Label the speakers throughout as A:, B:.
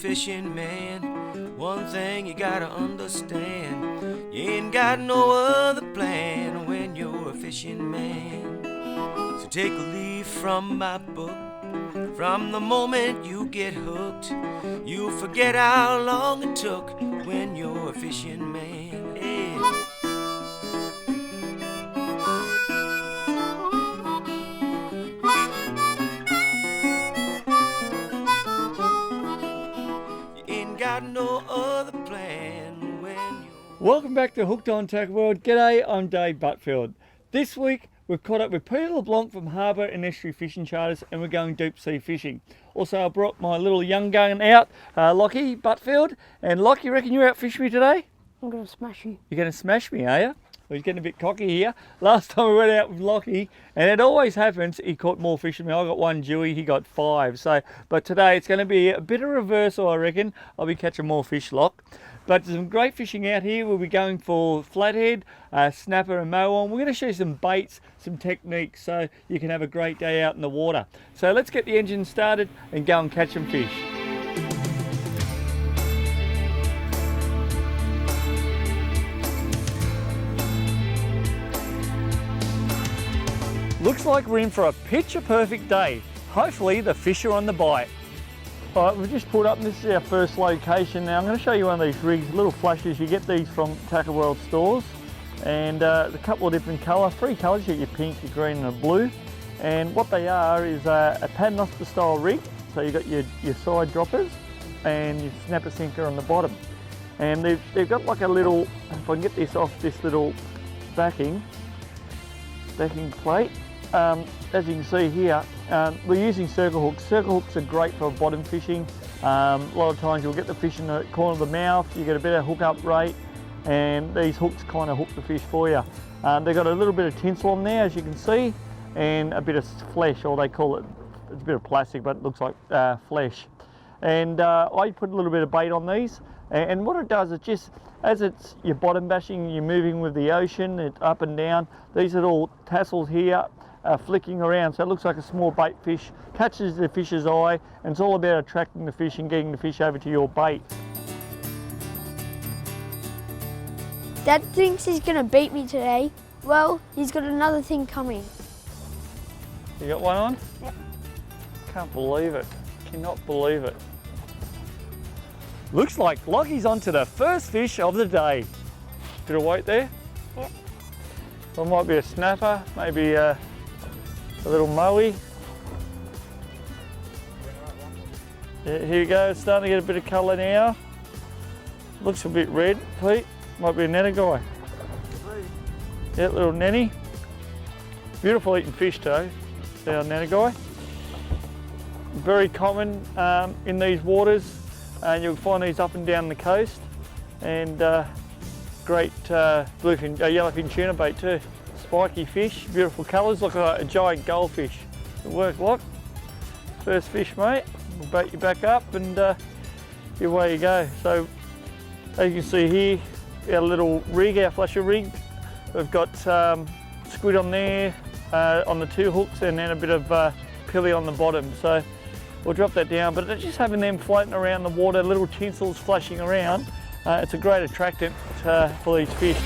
A: fishing man, one thing you gotta understand, you ain't got no other plan when you're a fishing man. So take a leaf from my book, from the moment you get hooked, you'll forget how long it took when you're a fishing man. Yeah. Got no other plan when you...
B: Welcome back to Hooked on Tackle World. G'day, I'm Dave Butfield. This week we've caught up with Peter LeBlanc from Harbour and Estuary Fishing Charters, and we're going deep sea fishing. Also, I brought my little young gun out, Lockie Butfield. And Lockie, you reckon you're out fishing me today?
C: I'm going to smash you.
B: You're going to smash me, are you? Well, he's getting a bit cocky here. Last time we went out with Lockie, and it always happens, he caught more fish than me. I got one Dewey, he got 5. So, but today it's going to be a bit of reversal, I reckon. I'll be catching more fish, Lock. But there's some great fishing out here. We'll be going for flathead, snapper and morwong. We're going to show you some baits, some techniques, so you can have a great day out in the water. So let's get the engine started and go and catch some fish. Looks like we're in for a picture perfect day. Hopefully the fish are on the bite. All right, we've just pulled up and this is our first location. Now I'm going to show you one of these rigs, little flashes. You get these from Tackle World stores, and a couple of different colours, 3 colours. You get your pink, your green and a blue. And what they are is a paternoster style rig. So you've got your side droppers and your snapper sinker on the bottom. And they've got like a little, if I can get this off this little backing plate. As you can see here, we're using circle hooks. Circle hooks are great for bottom fishing. A lot of times you'll get the fish in the corner of the mouth, you get a better hook up rate, and these hooks kind of hook the fish for you. They've got a little bit of tinsel on there, as you can see, and a bit of flesh, or they call it, it's a bit of plastic, but it looks like flesh. And I put a little bit of bait on these, and what it does, it just, as it's your bottom bashing, you're moving with the ocean, it's up and down, these little tassels here flicking around, so it looks like a small bait fish, catches the fish's eye, and it's all about attracting the fish and getting the fish over to your bait.
C: Dad thinks he's going to beat me today. Well, he's got another thing coming.
B: You got one on?
C: Yep.
B: Can't believe it. Cannot believe it. Looks like Lockie's onto the first fish of the day. Bit of weight there?
C: Yep.
B: Well, it might be a snapper, maybe a little mowie. Yeah, here you go, it's starting to get a bit of colour now. Looks a bit red, Pete. Might be a nanny guy. Yeah, little nanny. Beautiful eating fish too, our nanny guy. Very common in these waters, and you'll find these up and down the coast. And great yellowfin tuna bait too. Spiky fish, beautiful colours, look like a giant goldfish. It'll work, Lock. First fish, mate. We'll bait you back up and away you go. So, as you can see here, our little rig, our flasher rig. We've got squid on there, on the 2 hooks, and then a bit of pilly on the bottom. So we'll drop that down, but just having them floating around the water, little tinsels flashing around, it's a great attractant for these fish.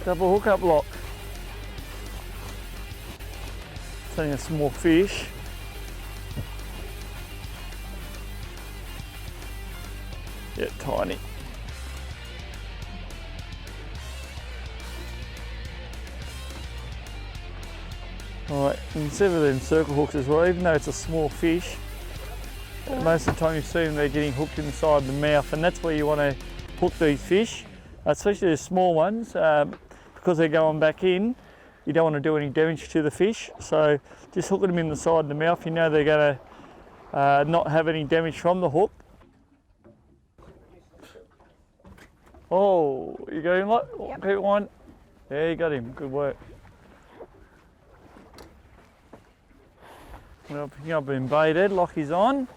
B: Double hook up lock. Setting a small fish. Yeah, tiny. Alright, you can see with them circle hooks as well, even though it's a small fish, most of the time you see them, they're getting hooked inside the mouth, and that's where you want to hook these fish, especially the small ones, because they're going back in. You don't want to do any damage to the fish, so just hooking them in the side of the mouth, you know they're going to not have any damage from the hook. Oh, you got him, look?
C: Yep.
B: Keep one. Yeah, you got him. Good work. Well, picking up been baited. Lockie's on.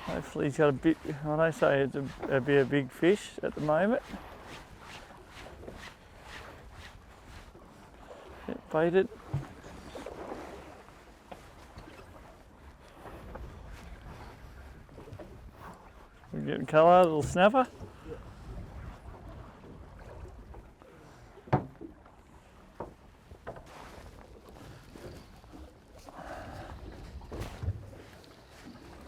B: Hopefully he's got a bit. I don't say it'd be a big fish at the moment. Get baited. We're getting colour, little snapper.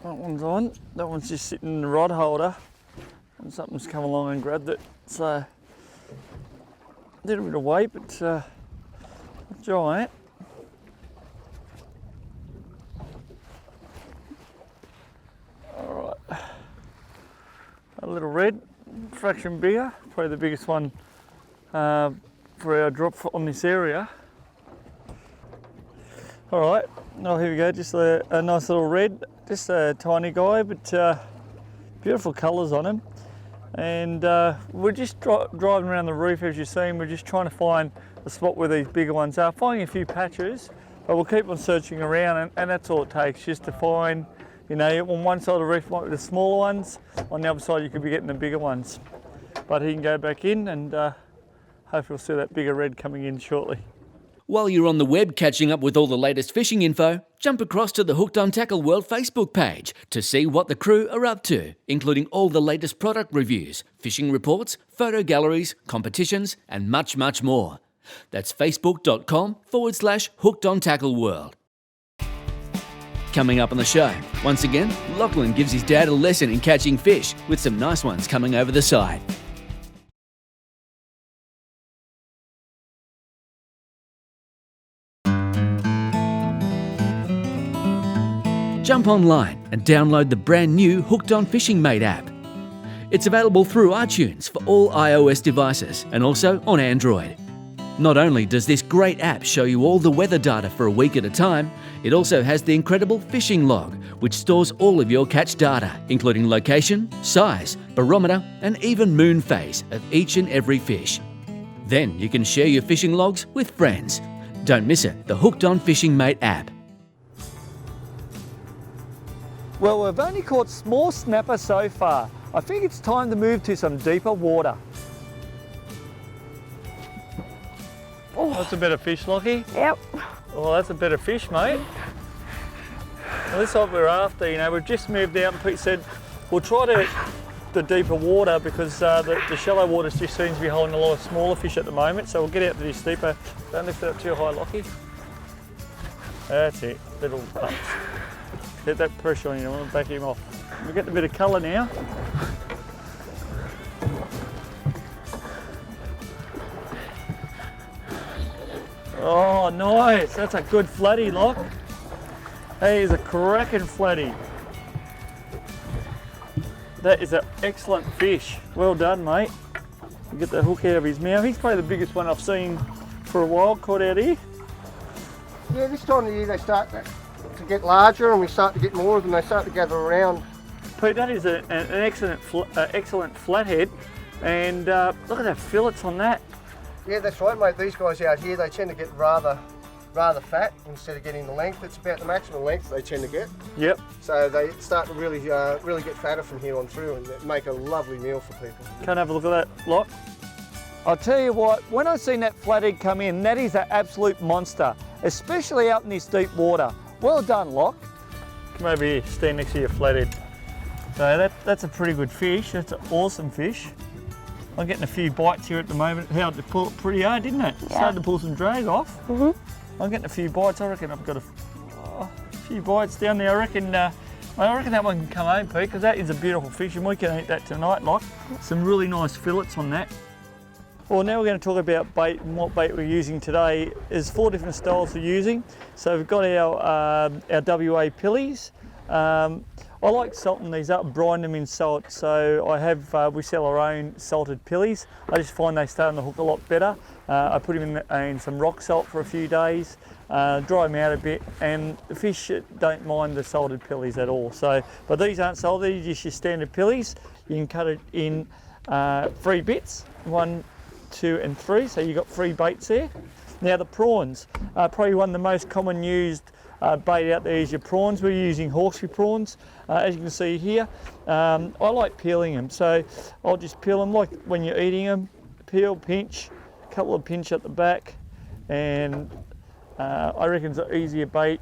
B: That one's on. That one's just sitting in the rod holder, and something's come along and grabbed it. So a little bit of weight, but not giant. All right, a little red, fraction bigger, probably the biggest one for our drop on this area. All right, oh here we go, just a nice little red, just a tiny guy, but beautiful colours on him. And we're just driving around the reef, as you've seen. We're just trying to find a spot where these bigger ones are, finding a few patches, but we'll keep on searching around, and that's all it takes, just to find, you know, on one side of the reef might be the smaller ones, on the other side you could be getting the bigger ones. But he can go back in, and hopefully we'll see that bigger red coming in shortly.
D: While you're on the web catching up with all the latest fishing info, jump across to the Hooked on Tackle World Facebook page to see what the crew are up to, including all the latest product reviews, fishing reports, photo galleries, competitions, and much, much more. That's facebook.com/Hooked on Tackle World. Coming up on the show, once again, Lachlan gives his dad a lesson in catching fish, with some nice ones coming over the side. Jump online and download the brand new Hooked on Fishing Mate app. It's available through iTunes for all iOS devices and also on Android. Not only does this great app show you all the weather data for a week at a time, it also has the incredible fishing log, which stores all of your catch data, including location, size, barometer, and even moon phase of each and every fish. Then you can share your fishing logs with friends. Don't miss it, the Hooked on Fishing Mate app.
B: Well, we've only caught small snapper so far. I think it's time to move to some deeper water. Oh, that's a better fish, Lockie.
C: Yep.
B: Oh, that's a better fish, mate. Well, this is what we're after, you know. We've just moved out and Pete said we'll try the deeper water because the shallow water just seems to be holding a lot of smaller fish at the moment. So we'll get out to this deeper. Don't lift it up too high, Lockie. That's it, little pumps. Get that pressure on you, I want to back him off. We're getting a bit of colour now. Oh, nice. That's a good flatty, Lock. That is a cracking flatty. That is an excellent fish. Well done, mate. You get the hook out of his mouth. He's probably the biggest one I've seen for a while caught out here.
E: Yeah, this time of year they start to get larger and we start to get more of them. They start to gather around.
B: Pete, that is an excellent flathead. And look at that fillets on that.
E: Yeah, that's right, mate. These guys out here, they tend to get rather fat instead of getting the length. It's about the maximum length they tend to get.
B: Yep.
E: So they start to really get fatter from here on through and make a lovely meal for people.
B: Can't have a look at that, Lock. I'll tell you what, when I seen that flathead come in, that is an absolute monster, especially out in this deep water. Well done, Lock. Come over here, stand next to your flathead. So that's a pretty good fish. That's an awesome fish. I'm getting a few bites here at the moment. Held to pull it pretty hard, didn't it? Yeah. Started to pull some drag off. I'm getting a few bites. I reckon I've got a few bites down there. I reckon that one can come home, Pete, because that is a beautiful fish and we can eat that tonight, Lock. Some really nice fillets on that. Well, now we're going to talk about bait and what bait we're using today. There's 4 different styles we're using. So we've got our WA pillies. I like salting these up, brine them in salt. So we sell our own salted pillies. I just find they stay on the hook a lot better. I put them in some rock salt for a few days, dry them out a bit, and the fish don't mind the salted pillies at all. So, but these aren't salted, these are just your standard pillies. You can cut it in 3 bits, 1, 2 and 3, so you've got 3 baits there. Now the prawns, probably one of the most common used bait out there is your prawns. We're using horseshoe prawns, as you can see here. I like peeling them, so I'll just peel them like when you're eating them. Peel, pinch, a couple of pinch at the back, and I reckon it's an easier bait.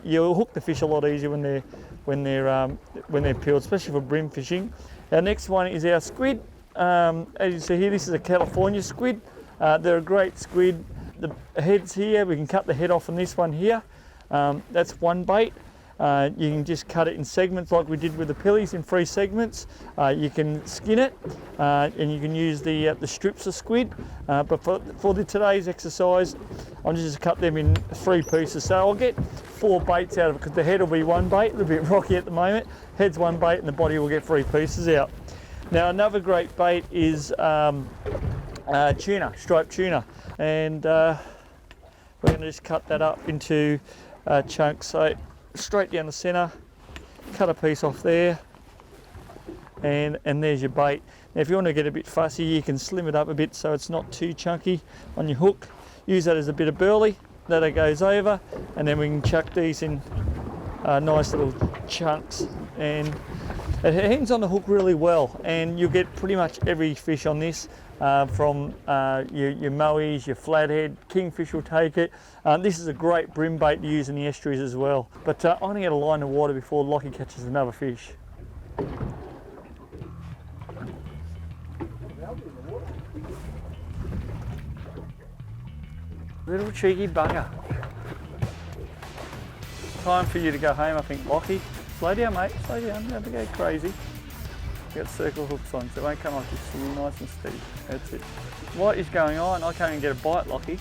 B: You'll hook the fish a lot easier when they're peeled, especially for brim fishing. Our next one is our squid. As you see here, this is a California squid. They're a great squid. The head's here, we can cut the head off on this one here. That's one bait. You can just cut it in segments like we did with the pillies, in 3 segments. You can skin it and you can use the strips of squid. But for today's exercise, I'm just cut them in 3 pieces. So I'll get 4 baits out of it because the head will be 1 bait, a little bit rocky at the moment. Head's 1 bait and the body will get 3 pieces out. Now another great bait is tuna, striped tuna. And we're going to just cut that up into chunks. So straight down the centre, cut a piece off there, and there's your bait. Now if you want to get a bit fussy, you can slim it up a bit so it's not too chunky on your hook. Use that as a bit of burley, that it goes over, and then we can chuck these in nice little chunks, and it hangs on the hook really well, and you'll get pretty much every fish on this. From your mowies, your flathead, kingfish will take it. This is a great brim bait to use in the estuaries as well. But I'm going to get a line of water before Lockie catches another fish. Little cheeky bugger. Time for you to go home, I think, Lockie. Slow down, mate, slow down, never go crazy. Got circle hooks on, so it won't come off, just nice and steady. That's it. What is going on? I can't even get a bite, Lockie.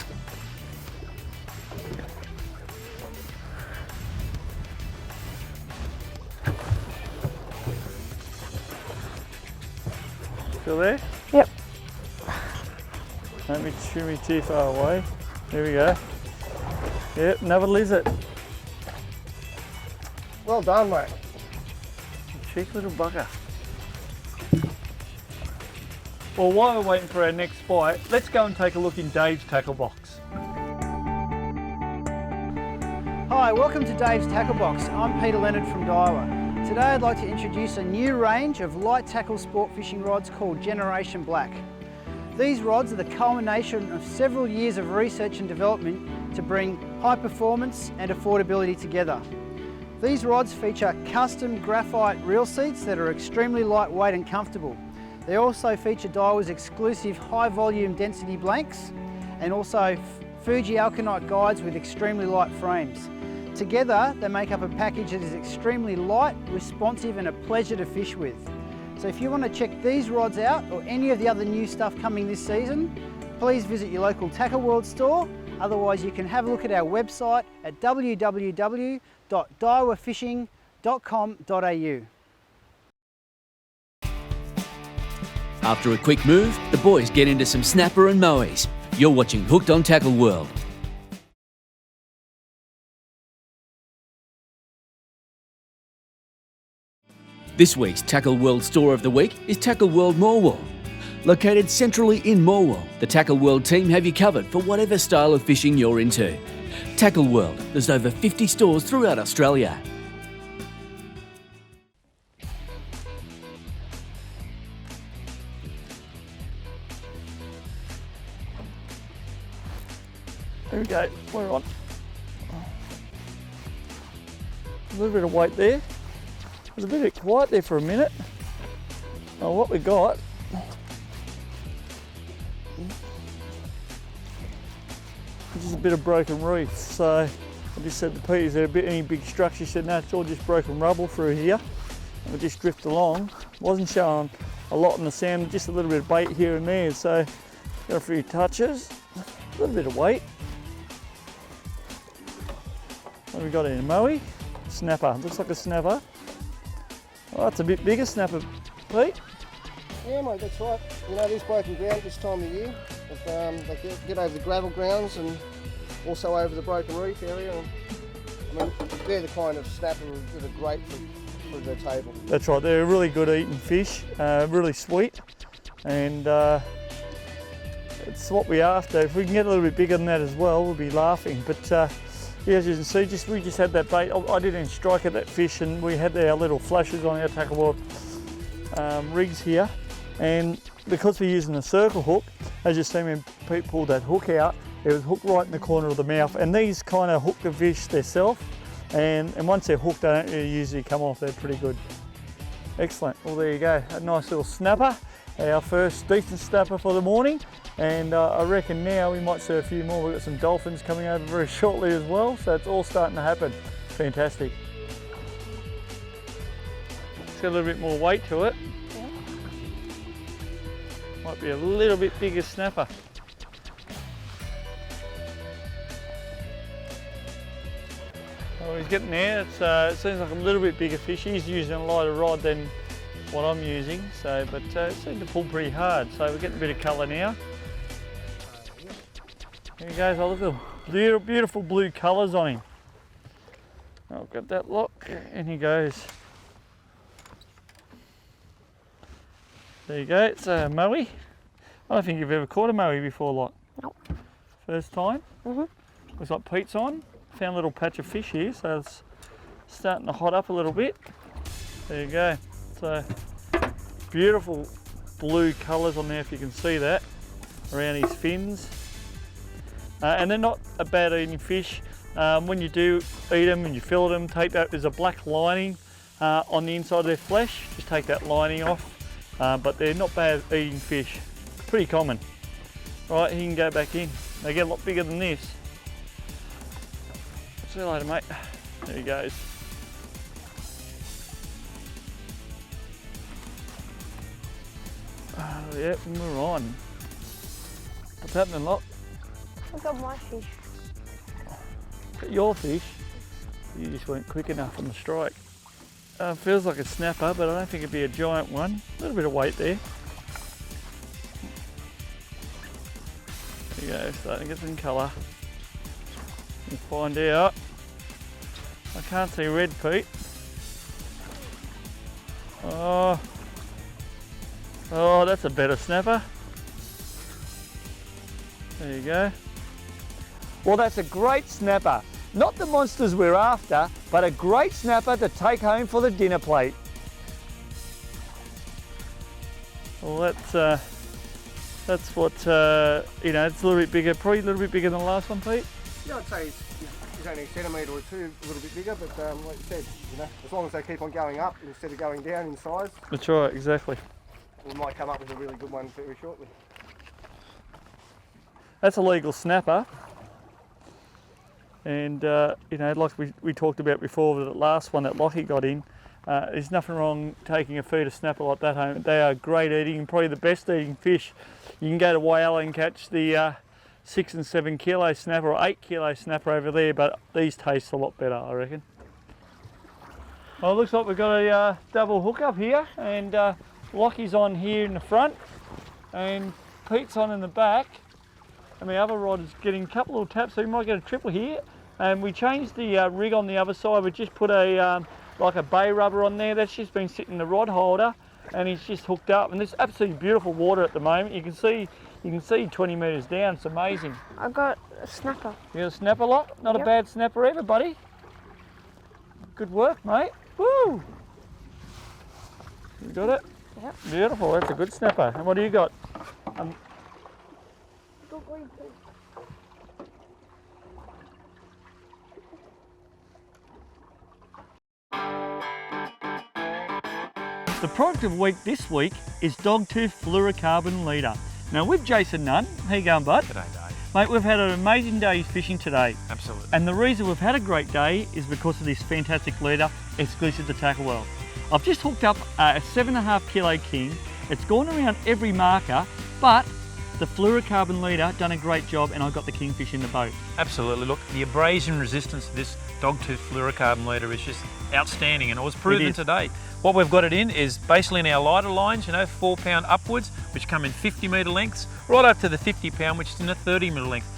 B: Still there?
C: Yep.
B: Don't be shoo me too far away. There we go. Yep, another lizard.
E: Well done, mate.
B: Cheeky little bugger. Well, while we're waiting for our next bite, let's go and take a look in Dave's tackle box.
F: Hi, welcome to Dave's Tackle Box. I'm Peter Leonard from Daiwa. Today I'd like to introduce a new range of light tackle sport fishing rods called Generation Black. These rods are the culmination of several years of research and development to bring high performance and affordability together. These rods feature custom graphite reel seats that are extremely lightweight and comfortable. They also feature Daiwa's exclusive high volume density blanks and also Fuji Alkanite guides with extremely light frames. Together they make up a package that is extremely light, responsive and a pleasure to fish with. So if you want to check these rods out or any of the other new stuff coming this season, please visit your local Tackle World store. Otherwise you can have a look at our website at www.daewafishing.com.au.
D: After a quick move, the boys get into some snapper and mowies. You're watching Hooked on Tackle World. This week's Tackle World Store of the Week is Tackle World Morwong. Located centrally in Morwong, the Tackle World team have you covered for whatever style of fishing you're into. Tackle World, there's over 50 stores throughout Australia.
B: There we go, we're on. A little bit of weight there. It was a bit quiet there for a minute. Well, what we got is just a bit of broken reef. So I just said to Pete, is there any big structure? He said, no, it's all just broken rubble through here. And we just drift along. Wasn't showing a lot in the sand, just a little bit of bait here and there. So got a few touches, a little bit of weight. What have we got here? Mowie? Snapper. Looks like a snapper. Oh, that's a bit bigger snapper, Pete.
E: Yeah, mate, that's right. You know, it is broken ground this time of year. They get over the gravel grounds and also over the broken reef area. I mean, they're the kind of snapper that are great for for the table.
B: That's right, they're a really good eating fish, really sweet, and it's what we're after. If we can get a little bit bigger than that as well, we'll be laughing. But yeah, as you can see, we just had that bait. I didn't even strike at that fish, and we had our little flashes on our tackle board rigs here, and because we're using a circle hook, as you see when Pete pulled that hook out, it was hooked right in the corner of the mouth, and these kind of hook the fish themselves, and once they're hooked, they don't really usually come off. They're pretty good. Excellent. Well, there you go, a nice little snapper, our first decent snapper for the morning, and I reckon now we might see a few more. We've got some dolphins coming over very shortly as well, so it's all starting to happen. Fantastic. It's got a little bit more weight to it. Might be a little bit bigger snapper. Oh, he's getting there. It seems like a little bit bigger fish. He's using a lighter rod than what I'm using, but it seemed to pull pretty hard. So we're getting a bit of colour now. There he goes. Oh, look at the beautiful blue colours on him. I've got that lock, and he goes. There you go, it's a mowie. I don't think you've ever caught a mowie before, like.
C: Nope.
B: First time? Looks like Pete's on. Found a little patch of fish here, so it's starting to hot up a little bit. There you go. So, beautiful blue colours on there, if you can see that, around his fins. And they're not a bad eating fish. When you do eat them and you fillet them, there's a black lining on the inside of their flesh. Just take that lining off. But they're not bad eating fish. Pretty common. Right, he can go back in. They get a lot bigger than this. See you later, mate. There he goes. Yeah, we're on. What's happening, Lot?
C: I got my fish.
B: Got your fish? You just weren't quick enough on the strike. Feels like a snapper, but I don't think it'd be a giant one. A little bit of weight there. There you go, starting to get some colour. We'll find out. I can't see red, Pete. Oh, that's a better snapper. There you go. Well, that's a great snapper. Not the monsters we're after, but a great snapper to take home for the dinner plate. Well, that's what, it's a little bit bigger, probably a little bit bigger than the last one, Pete.
E: Yeah, I'd say he's only a centimetre or two, a little bit bigger, but like you said, as long as they keep on going up instead of going down in size.
B: That's right, exactly.
E: We might come up with a really good one very shortly.
B: That's a legal snapper. And, like we talked about before with the last one that Lockie got in, there's nothing wrong taking a feeder snapper like that home. They are great eating, probably the best eating fish. You can go to Whyalla and catch the 6 and 7 kilo snapper or 8 kilo snapper over there, but these taste a lot better, I reckon. Well, it looks like we've got a double hook up here, and Lockie's on here in the front, and Pete's on in the back. And the other rod is getting a couple little taps, so we might get a triple here. And we changed the rig on the other side. We just put a like a bay rubber on there. That's just been sitting in the rod holder, and he's just hooked up. And there's absolutely beautiful water at the moment. You can see 20 metres down. It's amazing.
C: I got a snapper.
B: You got a snapper, Lot? Not
C: Yep.
B: a bad snapper either, buddy. Good work, mate. Woo! You got it?
C: Yep.
B: Beautiful. That's a good snapper. And what do you got? The product of the week this week is Dogtooth Fluorocarbon Leader. Now with Jason Nunn, how you going, bud?
G: G'day, Dave.
B: Mate, we've had an amazing day fishing today.
G: Absolutely.
B: And the reason we've had a great day is because of this fantastic leader exclusive to Tackle World. I've just hooked up a 7.5 kilo king. It's gone around every marker, but the fluorocarbon leader done a great job, and I got the kingfish in the boat.
G: Absolutely. Look, the abrasion resistance of this Dogtooth fluorocarbon leader is just outstanding, and it was proven today. What we've got it in is basically in our lighter lines, 4 pound upwards, which come in 50 metre lengths, right up to the 50 pound, which is in a 30 metre length,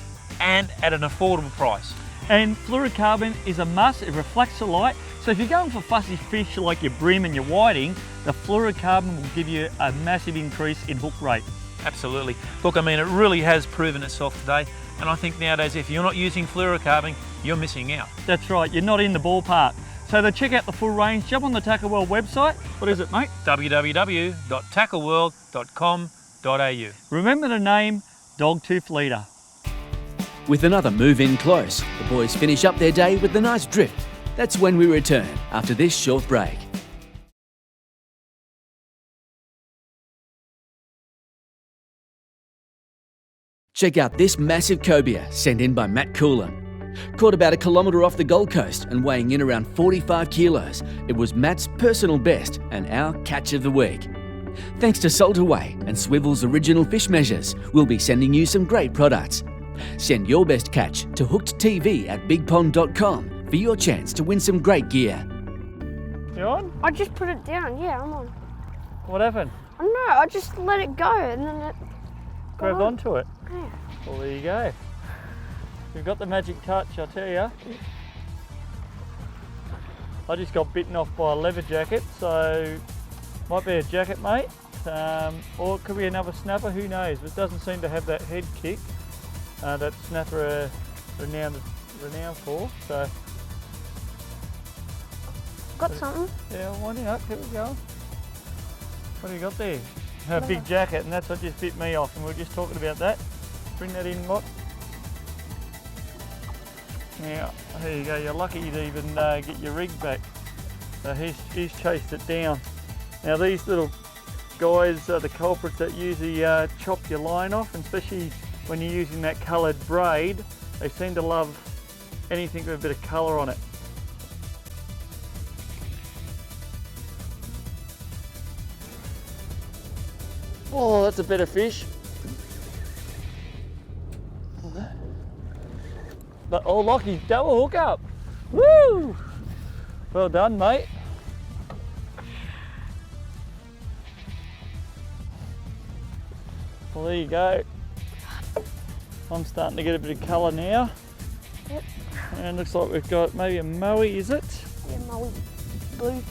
G: and at an affordable price.
B: And fluorocarbon is a must. It reflects the light, So if you're going for fussy fish like your bream and your whiting, the fluorocarbon will give you a massive increase in hook rate.
G: Absolutely. Look, I mean, it really has proven itself today. And I think nowadays, if you're not using fluorocarbon, you're missing out.
B: That's right, you're not in the ballpark. So to check out the full range, jump on the Tackle World website. What is it, mate?
G: www.tackleworld.com.au.
B: Remember the name, Dogtooth Leader.
D: With another move in close, the boys finish up their day with a nice drift. That's when we return after this short break. Check out this massive cobia sent in by Matt Coulin. Caught about 1 kilometre off the Gold Coast and weighing in around 45 kilos, it was Matt's personal best and our catch of the week. Thanks to Saltaway and Swivel's original fish measures, we'll be sending you some great products. Send your best catch to hookedtv@bigpond.com for your chance to win some great gear.
B: You on?
C: I just put it down, yeah, I'm on.
B: What happened?
C: I don't know, I just let it go and then it
B: Grabbed onto it.
C: Yeah.
B: Well, there you go. You've got the magic touch, I tell you. I just got bitten off by a leather jacket, so might be a jacket, mate. Or it could be another snapper, who knows? But it doesn't seem to have that head kick that snapper are renowned for. So
C: Got something.
B: yeah, winding up, keep it going. What do you got there? A big jacket, and that's what just bit me off, and we were just talking about that. Bring that in, Mott. Now, there you go, you're lucky to even get your rig back. So he's chased it down. Now these little guys are the culprits that usually chop your line off, and especially when you're using that coloured braid, they seem to love anything with a bit of colour on it. Oh, that's a better fish. But oh, Lockie's double hook up. Woo! Well done, mate. Well, there you go. I'm starting to get a bit of colour now.
C: Yep.
B: And looks like we've got maybe a moe, is it?
C: Yeah, Moe. Blue.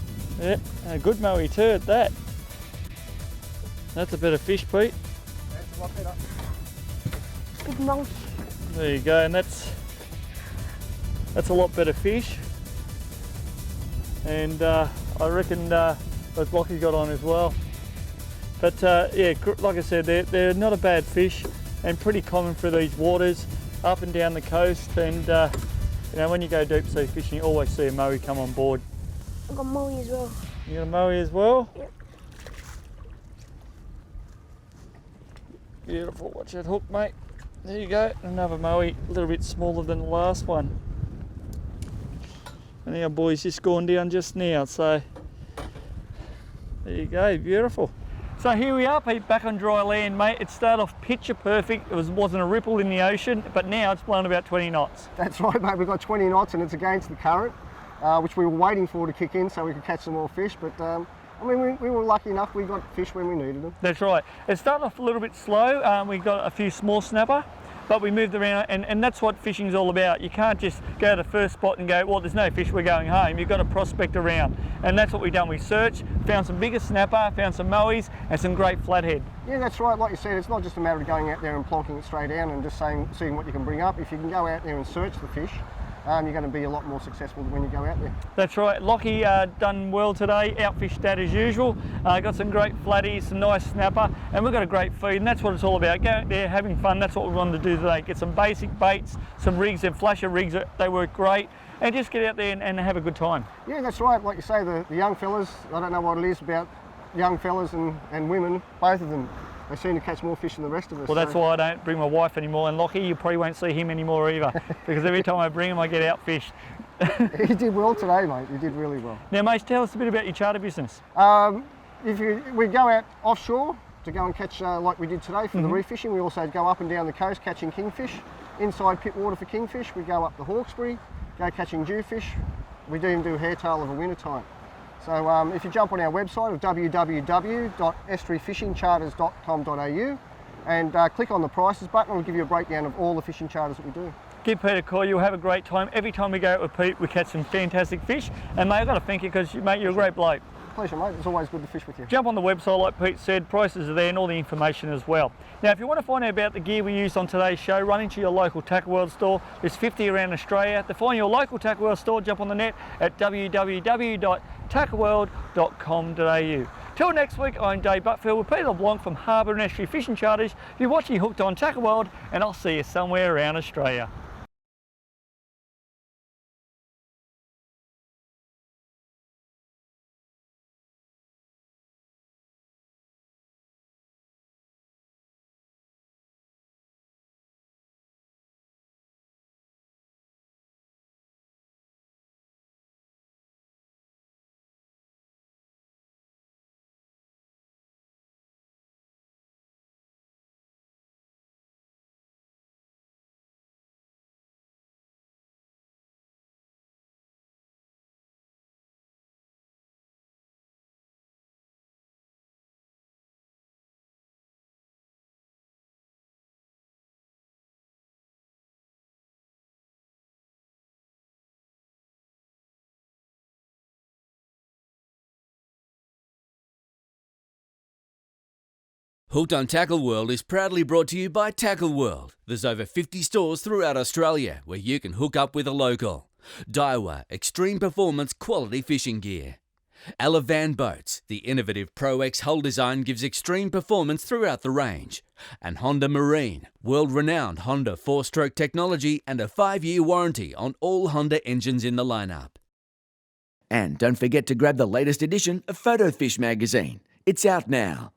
B: Yep, and a good moe too at that. That's a better fish, Pete.
E: That's a lot better.
C: Big Moe.
B: There you go, and that's a lot better fish. And I reckon that Lockie's got on as well. But yeah, like I said, they're not a bad fish and pretty common for these waters up and down the coast. And you know, when you go deep sea fishing, you always see a moe come on board.
C: I've got Moe as well.
B: You got a moe as well?
C: Yep.
B: Beautiful, watch that hook, mate. There you go, another moe, a little bit smaller than the last one. And our boy's just gone down just now, so there you go, beautiful. So here we are, Pete, back on dry land, mate. It started off picture perfect. It wasn't a ripple in the ocean, but now it's blown about 20 knots.
E: That's right, mate. We've got 20 knots and it's against the current, which we were waiting for to kick in so we could catch some more fish. But I mean, we were lucky enough. We got fish when we needed them.
B: That's right. It started off a little bit slow. We got a few small snapper, but we moved around, and that's what fishing's all about. You can't just go to the first spot and go, well, there's no fish, we're going home. You've got to prospect around, and that's what we've done. We searched, found some bigger snapper, found some moes, and some great flathead.
E: Yeah, that's right. Like you said, it's not just a matter of going out there and plonking it straight down and just seeing what you can bring up. If you can go out there and search the fish, you're going to be a lot more successful when you go out there.
B: That's right. Lockie done well today, outfished that as usual. Got some great flatties, some nice snapper, and we've got a great feed, and that's what it's all about. Go out there, having fun, that's what we wanted to do today. Get some basic baits, some rigs, and flasher rigs, they work great, and just get out there and have a good time.
E: Yeah, that's right. Like you say, the young fellas, I don't know what it is about young fellas and women, both of them, they seem to catch more fish than the rest of us.
B: Well, that's why I don't bring my wife anymore, and Lockie, you probably won't see him anymore either, because every time I bring him, I get outfished.
E: You did well today, mate. You did really well.
B: Now, mate, tell us a bit about your charter business.
E: We go out offshore to go and catch, like we did today for the reef fishing. We also go up and down the coast catching kingfish. Inside Pittwater for kingfish, we go up the Hawkesbury, go catching jewfish. We do even do hairtail over winter time. So if you jump on our website of www.estuaryfishingcharters.com.au and click on the prices button, it'll give you a breakdown of all the fishing charters that we do.
B: give Pete a call. You'll have a great time. Every time we go out with Pete, we catch some fantastic fish. And mate, I've got to thank you because, mate, you're a great bloke.
E: Pleasure, mate. It's always good to fish with you.
B: Jump on the website, like Pete said. Prices are there and all the information as well. Now, if you want to find out about the gear we used on today's show, run into your local Tackle World store. There's 50 around Australia. To find your local Tackle World store, jump on the net at www.tackleworld.com.au. Till next week, I'm Dave Butfield with Peter LeBlanc from Harbour and Estuary Fishing Charters. You're watching Hooked on Tackle World, and I'll see you somewhere around Australia.
D: Hooked on Tackle World is proudly brought to you by Tackle World. There's over 50 stores throughout Australia where you can hook up with a local. Daiwa, extreme performance quality fishing gear. Alavan Boats, the innovative Pro X hull design gives extreme performance throughout the range. And Honda Marine, world-renowned Honda 4-stroke technology and a 5-year warranty on all Honda engines in the lineup. And don't forget to grab the latest edition of Photo Fish magazine. It's out now.